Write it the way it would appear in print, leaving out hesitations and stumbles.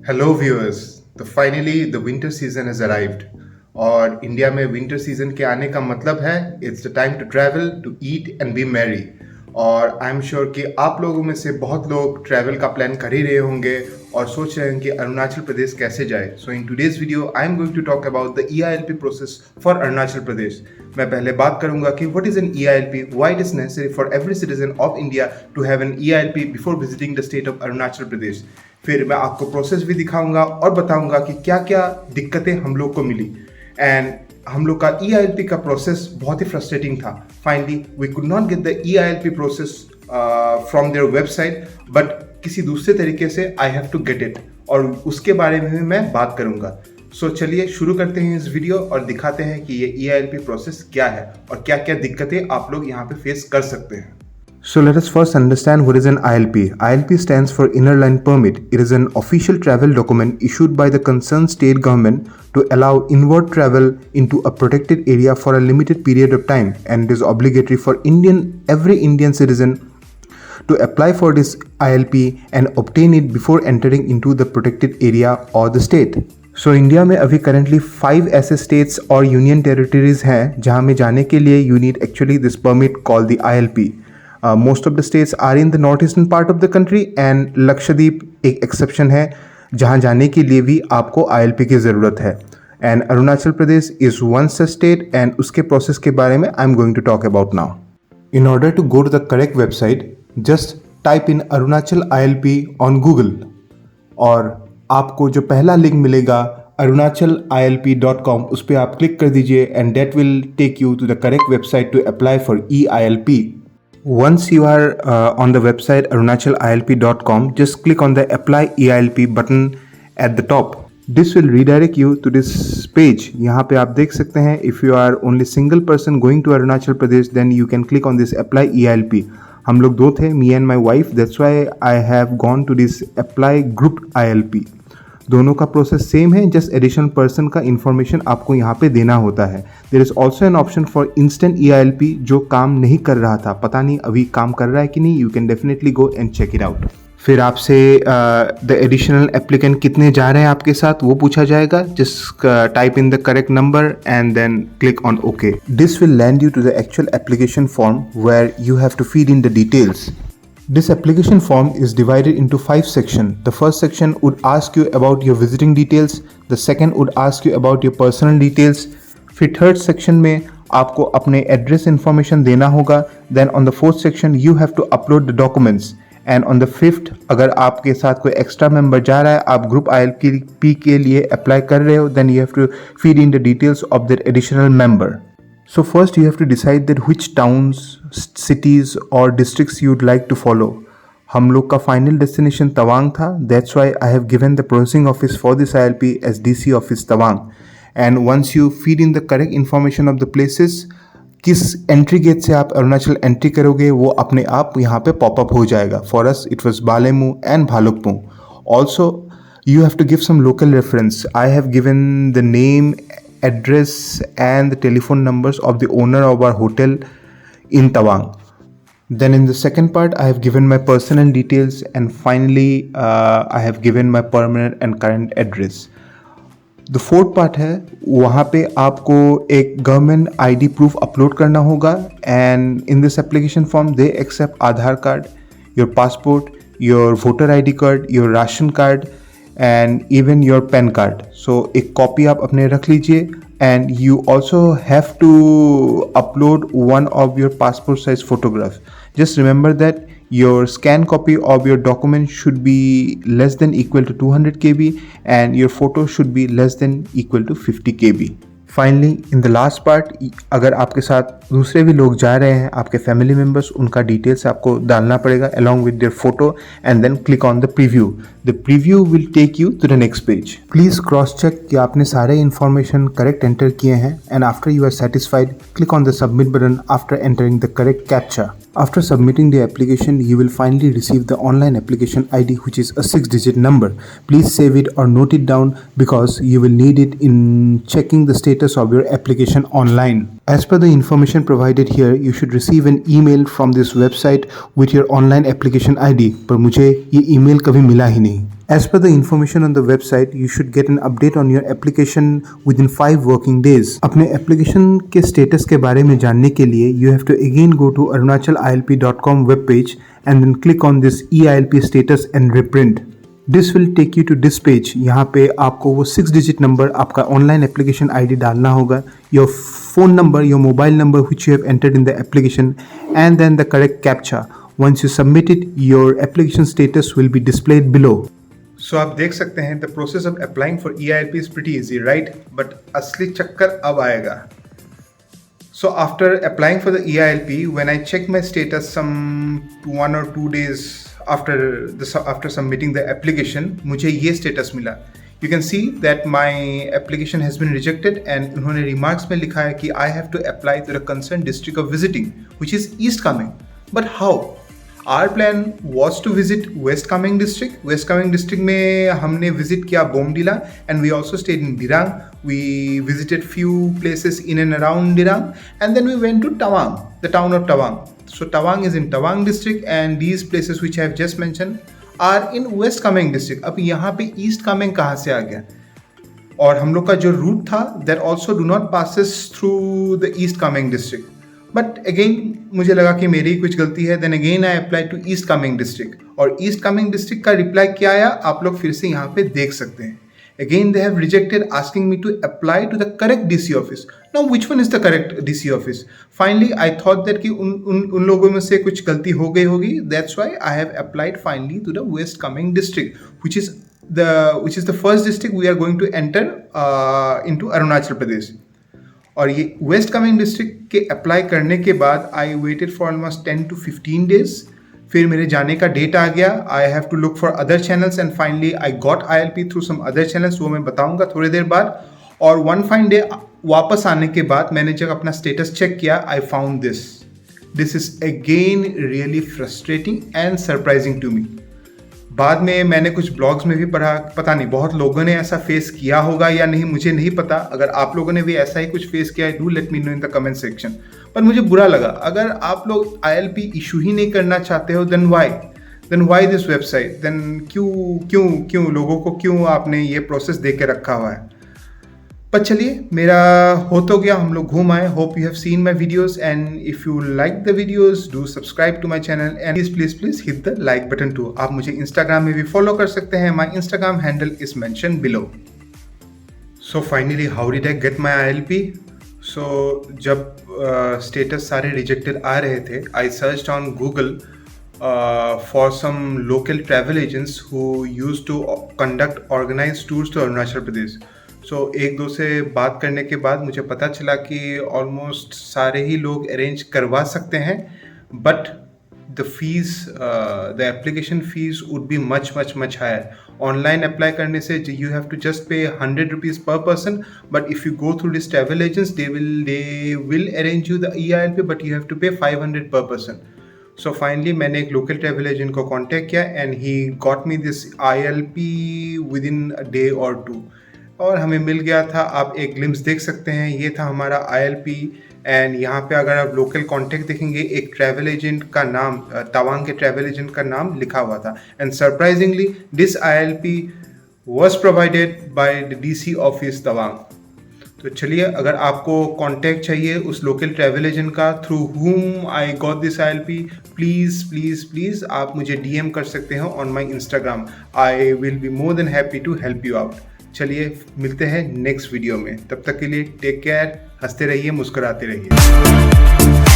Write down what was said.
Hello viewers. तो finally the winter season has arrived और India में विंटर सीजन के आने का मतलब है it's the time to travel, to eat and be merry. और आई एम श्योर कि आप लोगों में से बहुत लोग ट्रैवल का प्लान कर ही रहे होंगे और सोच रहे हैं कि अरुणाचल प्रदेश कैसे जाए। So in today's video I am going to talk about the EILP process for Arunachal Pradesh. मैं पहले बात करूंगा कि what is an EILP, why it is necessary for every citizen of India to have an EILP before visiting the state of Arunachal Pradesh. फिर मैं आपको process भी दिखाऊंगा और बताऊंगा कि क्या क्या दिक्कतें हम लोग को मिली। एंड हम लोग का EILP का प्रोसेस बहुत ही फ्रस्ट्रेटिंग था। Finally we could not get the EILP process from their website, but किसी दूसरे तरीके से I have to get it, और उसके बारे में भी मैं बात करूंगा। सो चलिए शुरू करते हैं इस वीडियो और दिखाते हैं कि ये EILP प्रोसेस क्या है और क्या क्या दिक्कतें आप लोग यहाँ पे फेस कर सकते हैं। So let us first understand what is an ILP. ILP stands for Inner Line Permit. It is an official travel document issued by the concerned state government to allow inward travel into a protected area for a limited period of time, and it is obligatory for every Indian citizen to apply for this ILP and obtain it before entering into the protected area or the state. So India में अभी currently 5 ऐसे states और union territories हैं जहां में जाने के लिए you need actually this permit called the ILP. Most of the states are in the northeastern part of the country and Lakshadweep एक एक्सेप्शन है जहां जाने के लिए भी आपको ILP की ज़रूरत है. And Arunachal Pradesh is one such state and उसके प्रोसेस के बारे में I am going to talk about now. In order to go to the correct website, just type in Arunachal ILP on Google और आपको जो पहला लिंक मिलेगा arunachalilp.com, उस पर आप क्लिक कर दीजिए and that will take you to the correct website to apply for EILP. Once you are on the website arunachalilp.com, just click on the apply EILP button at the top. This will redirect you to this page. यहाँ पे आप देख सकते हैं if you are only single person going to Arunachal Pradesh, then you can click on this apply EILP. हम लोग दो थे, me and my wife, that's why I have gone to this apply group ILP. दोनों का process same है, just additional person का information आपको यहाँ पे देना होता है. There is also an option for instant EILP जो काम नहीं कर रहा था, पता नहीं अभी काम कर रहा है कि नहीं. You can definitely go and check it out. फिर आपसे द एडिशनल एप्लीकेंट कितने जा रहे हैं आपके साथ वो पूछा जाएगा. Just type in the correct number and then click on okay. This will land you to the actual application form where you have to feed in the details. This application form is divided into 5 sections. The first section would ask you about your visiting details. The second would ask you about your personal details. फिर third section में आपको अपने address information देना होगा. Then on the fourth section you have to upload the documents. And on the fifth, अगर आपके साथ कोई extra member जा रहा है, आप group ILP के लिए apply कर रहे हो, then you have to feed in the details of that additional member. So first you have to decide that which towns, cities or districts you would like to follow. हम लोग का final destination Tawang था. That's why I have given the processing office for this ILP as DC office Tawang. And once you feed in the correct information of the places, किस entry gate से आप Arunachal entry करोगे वो अपने आप यहाँ पे पॉपअप हो जाएगा. For us it was बालेमू and Bhalukpong. Also you have to give some local reference. I have given the name, address and the telephone numbers of the owner of our hotel in Tawang. Then in the second part I have given my personal details and finally I have given my permanent and current address. The fourth part है वहाँ पे आपको एक government ID proof upload करना होगा. And in this application form they accept Aadhaar card, your passport, your voter ID card, your ration card and even your PAN card. So एक copy आप अपने रख लीजिए. And you also have to upload one of your passport size photograph. Just remember that your scan copy of your document should be less than equal to 200 KB and your photo should be less than equal to 50 KB. Finally in the last part, अगर आपके साथ दूसरे भी लोग जा रहे हैं, आपके फैमिली मेम्बर्स, उनका डिटेल्स आपको डालना पड़ेगा along with their photo and then click on the preview. The preview will take you to the next page. Please cross check कि आपने सारे इन्फॉर्मेशन करेक्ट एंटर किए हैं and after you are satisfied click on the submit button after entering the correct captcha. After submitting the application, you will finally receive the online application ID, which is a 6-digit number. Please save it or note it down because you will need it in checking the status of your application online. As per the information provided here, you should receive an email from this website with your online application ID. पर मुझे ये email कभी मिला ही नहीं. As per the information on the website, you should get an update on your application within 5 working days. अपने application के status के बारे में जानने के लिए you have to again go to arunachalilp.com web page and then click on this EILP status and reprint. This will take you to this page. यहाँ पे आपको वो 6 digit नंबर आपका ऑनलाइन एप्लीकेशन आईडी डालना होगा, your phone number, your mobile number which you have entered in the application, and then the correct captcha. Once you submit it, your application status will be displayed below. So आप देख सकते हैं the process of applying for EILP is pretty easy, right? But असली चक्कर अब आएगा. So after applying for the EILP, when I checked my status some 1 or 2 days after submitting the application, मुझे ये status मिला. You can see that my application has been rejected and उन्होंने remarks में लिखा है कि I have to apply to the concerned district of visiting, which is East Cameng. But how? Our plan was to visit West Cameng district. West Cameng district में हमने visit किया Bomdila and we also stayed in Dirang. We visited few places in and around Dirang and then we went to Tawang, the town of Tawang. So Tawang is in Tawang district and these places which I have just mentioned are in West Cameng district. अब यहाँ पे East Cameng कहाँ से आ गया? और हम लोग का जो route था that also do not passes through the East Cameng district. But again मुझे लगा कि मेरी कुछ गलती है. Then again I applied to East Cameng district और East Cameng district का reply क्या आया आप लोग फिर से यहाँ पे देख सकते हैं. Again they have rejected asking me to apply to the correct DC office. Now which one is the correct DC office? Finally I thought that कि उन लोगों में से कुछ गलती हो गई होगी. That's why I have applied finally to the West Cameng district, which is the first district we are going to enter into Arunachal Pradesh. और ये वेस्ट कमिंग डिस्ट्रिक्ट के अप्लाई करने के बाद I waited for almost 10 to 15 days. फिर मेरे जाने का डेट आ गया. I have to look for other channels and finally I got ILP through some other channels, वो मैं बताऊंगा थोड़ी देर बाद. और वन फाइन डे वापस आने के बाद मैंने जब अपना स्टेटस चेक किया I found this is again really frustrating and surprising to me. बाद में मैंने कुछ ब्लॉग्स में भी पढ़ा, पता नहीं बहुत लोगों ने ऐसा फेस किया होगा या नहीं, मुझे नहीं पता. अगर आप लोगों ने भी ऐसा ही कुछ फेस किया है do let me know in the comment section. पर मुझे बुरा लगा. अगर आप लोग ILP इशू ही नहीं करना चाहते हो then why this website, then क्यों लोगों को क्यों आपने ये प्रोसेस दे के रखा हुआ है. पर चलिए मेरा हो तो गया, हम लोग घूम आए. Hope you have seen my videos and if you like the videos do subscribe to my channel and please hit the like button too. आप मुझे इंस्टाग्राम में भी फॉलो कर सकते हैं. My Instagram handle is mention below. So finally how did I get my ILP? So जब status सारे rejected आ रहे थे I searched on Google for some local travel agents who used to conduct organized tours to Arunachal Pradesh. So एक दो से बात करने के बाद मुझे पता चला कि ऑलमोस्ट सारे ही लोग अरेंज करवा सकते हैं, but the fees, the application fees would be much higher. Online apply करने से यू हैव टू जस्ट पे 100 rupees per person, but if you go through this travel agents they will arrange you the EILP, but you have to pay 500 per person. So finally मैंने एक local travel agent को contact किया and he got me this ILP with in a day और 2 और हमें मिल गया था. आप एक ग्लिम्स देख सकते हैं, ये था हमारा ILP. एंड यहाँ पे अगर आप लोकल कांटेक्ट देखेंगे एक ट्रैवल एजेंट का नाम, तवांग के ट्रैवल एजेंट का नाम लिखा हुआ था. And surprisingly this ILP was provided by the DC office Tawang. तो चलिए अगर आपको कांटेक्ट चाहिए उस लोकल ट्रैवल एजेंट का through whom I got this ILP, please आप मुझे DM कर सकते हैं on my Instagram. I will be more than happy to help you out. चलिए मिलते हैं नेक्स्ट वीडियो में. तब तक के लिए टेक केयर, हंसते रहिए, मुस्कुराते रहिए.